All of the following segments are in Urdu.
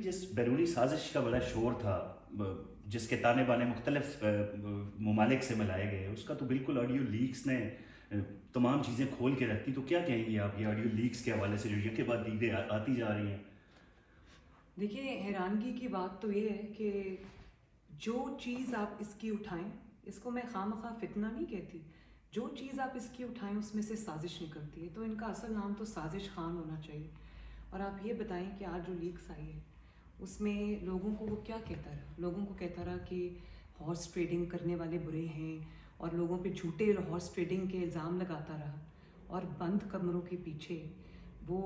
جس بیرونی سازش کا بڑا شور تھا، جس کے تانے بانے مختلف ممالک سے ملائے گئے، اس کا تو بالکل آڈیو لیکس نے تمام چیزیں کھول کے رکھتی. تو کیا کہیں گی آپ یہ آڈیو لیکس کے حوالے سے جو یہ کے بعد دیدیں آتی جا رہی ہیں؟ دیکھیے، حیرانگی کی بات تو یہ ہے کہ جو چیز آپ اس کی اٹھائیں، اس کو میں خواہ فتنہ نہیں کہتی، جو چیز آپ اس کی اٹھائیں اس میں سے سازش نکلتی ہے. تو ان کا اصل نام تو سازش خان ہونا چاہیے. اور آپ یہ بتائیں کہ آج جو لیکس آئی ہے اس میں لوگوں کو وہ کیا کہتا رہا؟ لوگوں کو کہتا رہا کہ ہارس ٹریڈنگ کرنے والے برے ہیں، اور لوگوں پہ جھوٹے ہارس ٹریڈنگ کے الزام لگاتا رہا، اور بند کمروں کے پیچھے وہ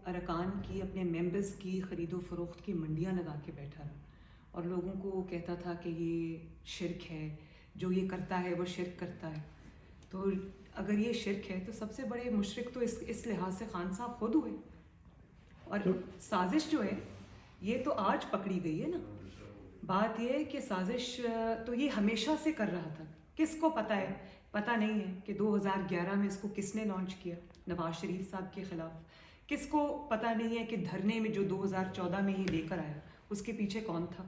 ارکان کی، اپنے ممبرز کی خرید و فروخت کی منڈیاں لگا کے بیٹھا رہا، اور لوگوں کو کہتا تھا کہ یہ شرک ہے، جو یہ کرتا ہے وہ شرک کرتا ہے. تو اگر یہ شرک ہے تو سب سے بڑے مشرک تو اس لحاظ سے خان صاحب خود ہوئے. اور سازش جو ہے یہ تو آج پکڑی گئی ہے نا. بات یہ ہے کہ سازش تو یہ ہمیشہ سے کر رہا تھا. کس کو پتہ ہے؟ پتہ نہیں ہے کہ 2011 میں اس کو کس نے لانچ کیا، نواز شریف صاحب کے خلاف. کس کو پتہ نہیں ہے کہ دھرنے میں جو 2014 میں یہ لے کر آیا اس کے پیچھے کون تھا.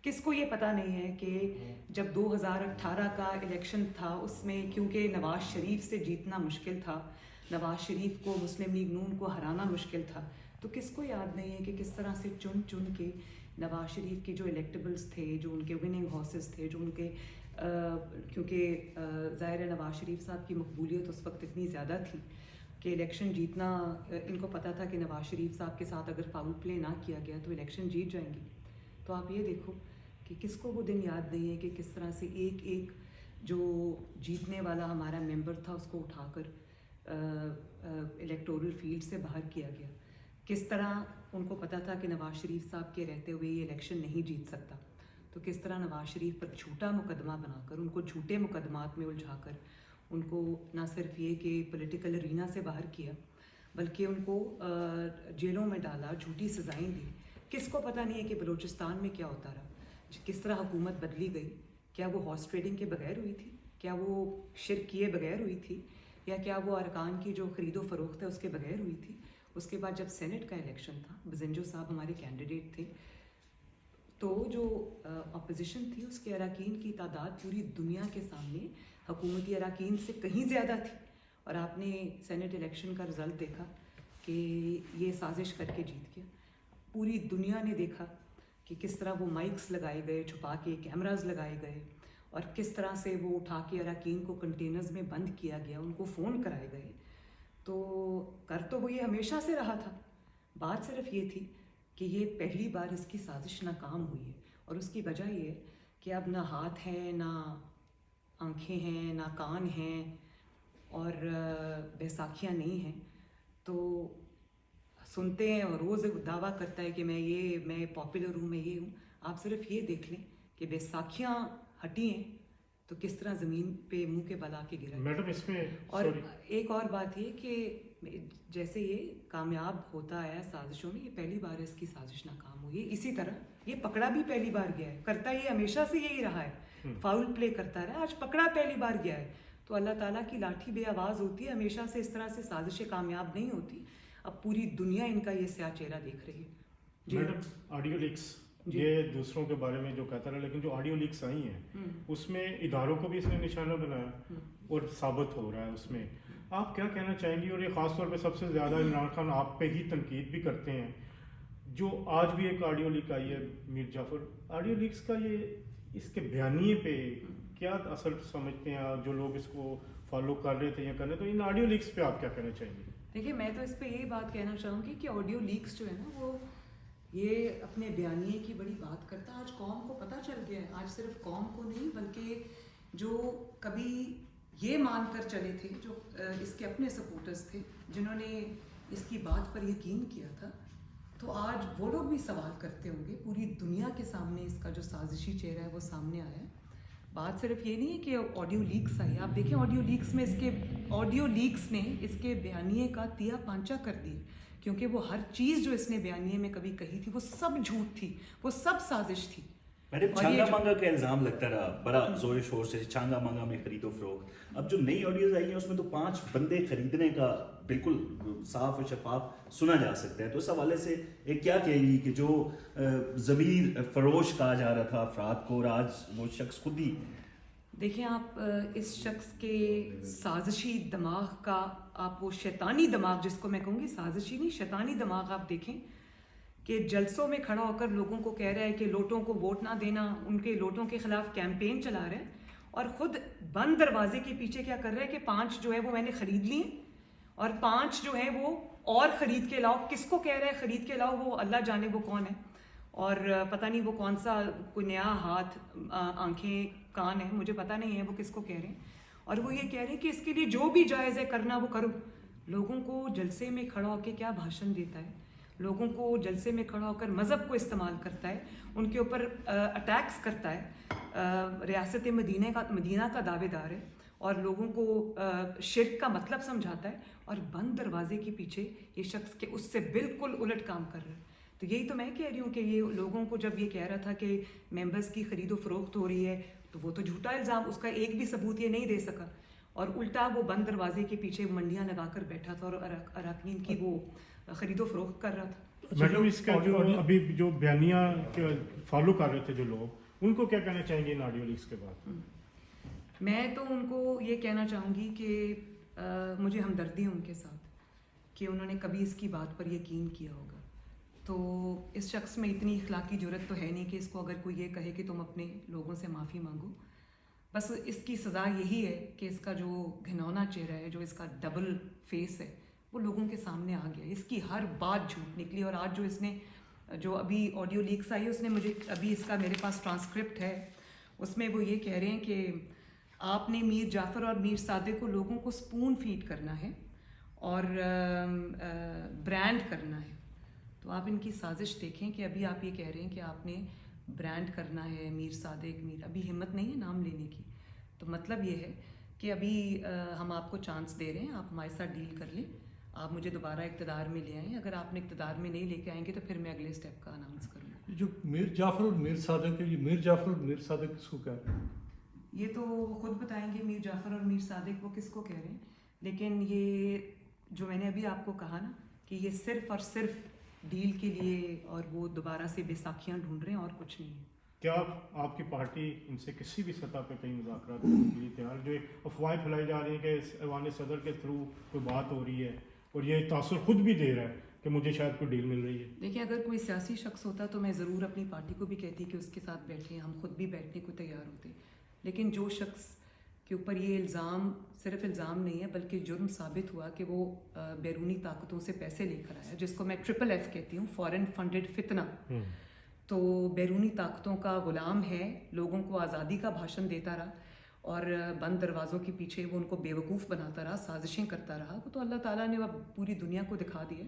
کس کو یہ پتہ نہیں ہے کہ جب 2018 کا الیکشن تھا اس میں کیونکہ نواز شریف سے جیتنا مشکل تھا، نواز شریف کو مسلم لیگ نون کو ہرانا مشکل تھا، تو کس کو یاد نہیں ہے کہ کس طرح سے چن چن کے نواز شریف کے جو الیکٹیبلز تھے، جو ان کے وننگ ہارسز تھے، جو ان کے کیونکہ ظاہر نواز شریف صاحب کی مقبولیت اس وقت اتنی زیادہ تھی کہ الیکشن جیتنا، ان کو پتہ تھا کہ نواز شریف صاحب کے ساتھ اگر فاؤل پلے نہ کیا گیا تو الیکشن جیت جائیں گے. تو آپ یہ دیکھو کہ کس کو وہ دن یاد نہیں ہے کہ کس طرح سے ایک ایک جو جیتنے والا ہمارا ممبر تھا اس کو اٹھا کر الیکٹورل فیلڈ سے باہر کیا گیا. کس طرح ان کو پتہ تھا کہ نواز شریف صاحب کے رہتے ہوئے یہ الیکشن نہیں جیت سکتا، تو کس طرح نواز شریف پر جھوٹا مقدمہ بنا کر، ان کو جھوٹے مقدمات میں الجھا کر ان کو نہ صرف یہ کہ پولیٹیکل ارینا سے باہر کیا بلکہ ان کو جیلوں میں ڈالا، جھوٹی سزائیں دی. کس کو پتہ نہیں ہے کہ بلوچستان میں کیا ہوتا رہا، کس طرح حکومت بدلی گئی. کیا وہ ہارس ٹریڈنگ کے بغیر ہوئی تھی؟ کیا وہ شرک کیے بغیر ہوئی تھی؟ یا کیا وہ ارکان کی جو خرید و فروخت ہے اس کے بغیر ہوئی تھی؟ اس کے بعد جب سینٹ کا الیکشن تھا، بزنجو صاحب ہمارے کینڈیڈیٹ تھے، تو جو اپوزیشن تھی اس کے اراکین کی تعداد پوری دنیا کے سامنے حکومتی اراکین سے کہیں زیادہ تھی. اور آپ نے سینٹ الیکشن کا رزلٹ دیکھا کہ یہ سازش کر کے جیت گیا. پوری دنیا نے دیکھا کہ کس طرح وہ مائکس لگائے گئے، چھپا کے کیمراز لگائے گئے، اور کس طرح سے وہ اٹھا کے اراکین کو کنٹینرز میں بند کیا گیا، ان کو فون کرائے گئے. تو کر تو وہ یہ ہمیشہ سے رہا تھا. بات صرف یہ تھی کہ یہ پہلی بار اس کی سازش ناکام ہوئی ہے. اور اس کی وجہ یہ ہے کہ اب نہ ہاتھ ہیں، نہ آنکھیں ہیں، نہ کان ہیں، اور بیساکھیاں نہیں ہیں. تو سنتے ہیں اور روز دعویٰ کرتا ہے کہ میں پاپولر ہوں، میں یہ ہوں. آپ صرف یہ دیکھ لیں کہ بیساکھیاں ہٹی ہیں تو کس طرح زمین پہ منہ کے بل آ کے گرا. میڈم اس میں اور ایک اور بات یہ کہ جیسے یہ کامیاب ہوتا ہے سازشوں میں، یہ پہلی بار اس کی سازش ناکام ہوئی ہے. اسی طرح یہ پکڑا بھی پہلی بار گیا ہے. کرتا یہ ہمیشہ سے یہی رہا ہے، فاؤل پلے کرتا رہا، آج پکڑا پہلی بار گیا ہے. تو اللہ تعالیٰ کی لاٹھی بے آواز ہوتی ہے، ہمیشہ سے اس طرح سے سازشیں کامیاب نہیں ہوتی. اب پوری دنیا ان کا یہ سیاہ چہرہ دیکھ رہی ہے. میڈم آڈیو لیکس یہ دوسروں کے بارے میں جو کہتا رہا، لیکن جو آڈیو لیکس آئی ہیں اس میں اداروں کو بھی اس نے نشانہ بنایا اور ثابت ہو رہا ہے. اس میں آپ کیا کہنا چاہیں گی؟ اور یہ خاص طور پہ سب سے زیادہ عمران خان آپ پہ ہی تنقید بھی کرتے ہیں. جو آج بھی ایک آڈیو لیک آئی ہے میر جعفر، آڈیو لیکس کا یہ اس کے بیانیے پہ کیا اثر سمجھتے ہیں جو لوگ اس کو فالو کر رہے تھے یا کر رہے؟ تو ان آڈیو لیکس پہ آپ کیا کہنا چاہیں گے؟ دیکھیے، میں تو اس پہ یہی بات کہنا چاہوں گی کہ آڈیو لیکس جو ہے نا، وہ یہ اپنے بیانیے کی بڑی بات کرتا ہے. آج قوم کو پتہ چل گیا ہے، آج صرف قوم کو نہیں بلکہ جو کبھی یہ مان کر چلے تھے، جو اس کے اپنے سپورٹرز تھے، جنہوں نے اس کی بات پر یقین کیا تھا، تو آج وہ لوگ بھی سوال کرتے ہوں گے. پوری دنیا کے سامنے اس کا جو سازشی چہرہ ہے وہ سامنے آیا ہے. بات صرف یہ نہیں ہے کہ آڈیو لیکس آئی. آپ دیکھیں آڈیو لیکس میں آڈیو لیکس نے اس کے بیانیے کا تیا پانچا کر دی، کیونکہ وہ ہر چیز جو اس نے بیانیے میں کبھی کہی تھی وہ سب جھوٹ تھی، وہ سب سازش تھی. میڈم چھانگا مانگا کا الزام لگتا رہا بڑا زور شور سے، چھانگا مانگا میں خرید و فروخت. اب جو نئی آڈیوز آئی ہیں اس میں تو 5 بندے خریدنے کا بالکل صاف اور شفاف سنا جا سکتا ہے. تو اس حوالے سے ایک کیا کہیں گی کہ جو ضمیر فروش کہا جا رہا تھا افراد کو اور آج وہ شخص خود ہی. دیکھیں آپ اس شخص کے سازشی دماغ کا آپ وہ شیطانی دماغ جس کو میں کہوں گی سازشی نہیں شیطانی دماغ آپ دیکھیں کہ جلسوں میں کھڑا ہو کر لوگوں کو کہہ رہا ہے کہ لوٹوں کو ووٹ نہ دینا, ان کے لوٹوں کے خلاف کیمپین چلا رہا ہے, اور خود بند دروازے کے پیچھے کیا کر رہا ہے کہ 5 جو ہے وہ میں نے خرید لیے اور 5 جو ہے وہ اور خرید کے لاؤ. کس کو کہہ رہا ہے خرید کے لاؤ, وہ اللہ جانے وہ کون ہے, اور پتہ نہیں وہ کون سا کوئی نیا ہاتھ آنکھیں کان ہے, مجھے پتہ نہیں ہے وہ کس کو کہہ رہے ہیں. اور وہ یہ کہہ رہے ہیں کہ اس کے لیے جو بھی جائز ہے کرنا وہ کرو. لوگوں کو جلسے میں کھڑا ہو کے کیا بھاشن دیتا ہے, لوگوں کو جلسے میں کھڑا ہو کر مذہب کو استعمال کرتا ہے, ان کے اوپر اٹیکس کرتا ہے, ریاست مدینہ کا دعوے دار ہے اور لوگوں کو شرک کا مطلب سمجھاتا ہے, اور بند دروازے کے پیچھے یہ شخص کے اس سے بالکل الٹ کام کر رہا ہے. تو یہی تو میں کہہ رہی ہوں کہ یہ لوگوں کو جب یہ کہہ رہا تھا کہ ممبرز کی خرید و فروخت ہو رہی ہے تو وہ تو جھوٹا الزام, اس کا ایک بھی ثبوت یہ نہیں دے سکا, اور الٹا وہ بند دروازے کے پیچھے منڈیاں لگا کر بیٹھا تھا اور اراکین کی وہ خرید و فروخت کر رہا تھا. میڈم اس کا جو ابھی جو بیانیہ فالو کر رہے تھے جو لوگ, ان کو کیا کہنا چاہیں گے ان آڈیو لیکس کے بعد؟ میں تو ان کو یہ کہنا چاہوں گی کہ مجھے ہمدردی ہے ان کے ساتھ کہ انہوں نے کبھی اس کی بات پر یقین کیا ہوگا. تو اس شخص میں اتنی اخلاقی جرت تو ہے نہیں کہ اس کو اگر کوئی یہ کہے کہ تم اپنے لوگوں سے معافی مانگو. بس اس کی سزا یہی ہے کہ اس کا جو گھنونا چہرہ ہے, جو اس کا ڈبل فیس ہے, وہ لوگوں کے سامنے آ گیا. اس کی ہر بات جھوٹ نکلی, اور آج جو اس نے جو ابھی آڈیو لیکس آئی اس نے مجھے ابھی اس کا میرے پاس ٹرانسکرپٹ ہے, اس میں وہ یہ کہہ رہے ہیں کہ آپ نے میر جعفر اور میر صادق کو لوگوں کو سپون فیڈ کرنا ہے اور برانڈ کرنا ہے. تو آپ ان کی سازش دیکھیں کہ ابھی آپ یہ کہہ رہے ہیں کہ آپ نے برانڈ کرنا ہے میر صادق میر, ابھی ہمت نہیں ہے نام لینے کی. تو مطلب یہ ہے کہ ابھی ہم آپ کو چانس دے رہے ہیں, آپ ہمارے ساتھ ڈیل کر لیں, آپ مجھے دوبارہ اقتدار میں لے آئیں. اگر آپ نے اقتدار میں نہیں لے کے آئیں گے تو پھر میں اگلے اسٹیپ کا اناؤنس کروں گا. جو میر جعفر اور میر صادق ہے, یہ میر جعفر اور میر صادق کس کو کہہ رہے ہیں؟ یہ تو خود بتائیں گے میر جعفر اور میر صادق وہ کس کو کہہ رہے ہیں. لیکن یہ جو میں نے ابھی آپ کو کہا نا کہ یہ صرف اور صرف ڈیل کے لیے اور وہ دوبارہ سے بیساکھیاں ڈھونڈ رہے ہیں اور کچھ نہیں ہے. کیا آپ کی پارٹی ان سے کسی بھی سطح پہ کہیں مذاکرات کرنے کے لیے تیار؟ جو افواہیں پھیلائی جا رہی ہیں کہ ایوان صدر کے تھرو کوئی بات ہو رہی ہے, اور یہ تاثر خود بھی دے رہا ہے کہ مجھے شاید کوئی ڈیل مل رہی ہے. دیکھیں اگر کوئی سیاسی شخص ہوتا تو میں ضرور اپنی پارٹی کو بھی کہتی کہ اس کے ساتھ بیٹھیں, ہم خود بھی بیٹھنے کو تیار ہوتے. لیکن جو شخص کے اوپر یہ الزام صرف الزام نہیں ہے بلکہ جرم ثابت ہوا کہ وہ بیرونی طاقتوں سے پیسے لے کر آیا, جس کو میں FFF کہتی ہوں, فورن فنڈڈ فتنہ. تو بیرونی طاقتوں کا غلام ہے, لوگوں کو آزادی کا بھاشن دیتا رہا اور بند دروازوں کے پیچھے وہ ان کو بیوقوف بناتا رہا, سازشیں کرتا رہا. وہ تو اللہ تعالیٰ نے اب پوری دنیا کو دکھا دیا.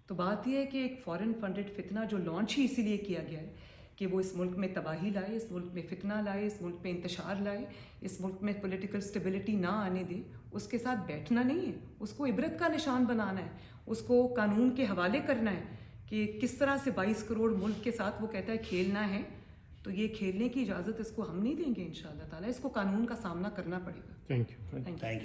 تو بات یہ ہے کہ ایک فورن فنڈڈ فتنہ جو لانچ ہی اسی لیے کیا گیا ہے کہ وہ اس ملک میں تباہی لائے, اس ملک میں فتنہ لائے, اس ملک میں انتشار لائے, اس ملک میں پولیٹیکل سٹیبلٹی نہ آنے دے. اس کے ساتھ بیٹھنا نہیں ہے, اس کو عبرت کا نشان بنانا ہے, اس کو قانون کے حوالے کرنا ہے کہ کس طرح سے 22 کروڑ ملک کے ساتھ وہ کہتا ہے کھیلنا ہے. تو یہ کھیلنے کی اجازت اس کو ہم نہیں دیں گے انشاءاللہ تعالیٰ, اس کو قانون کا سامنا کرنا پڑے گا. Thank you.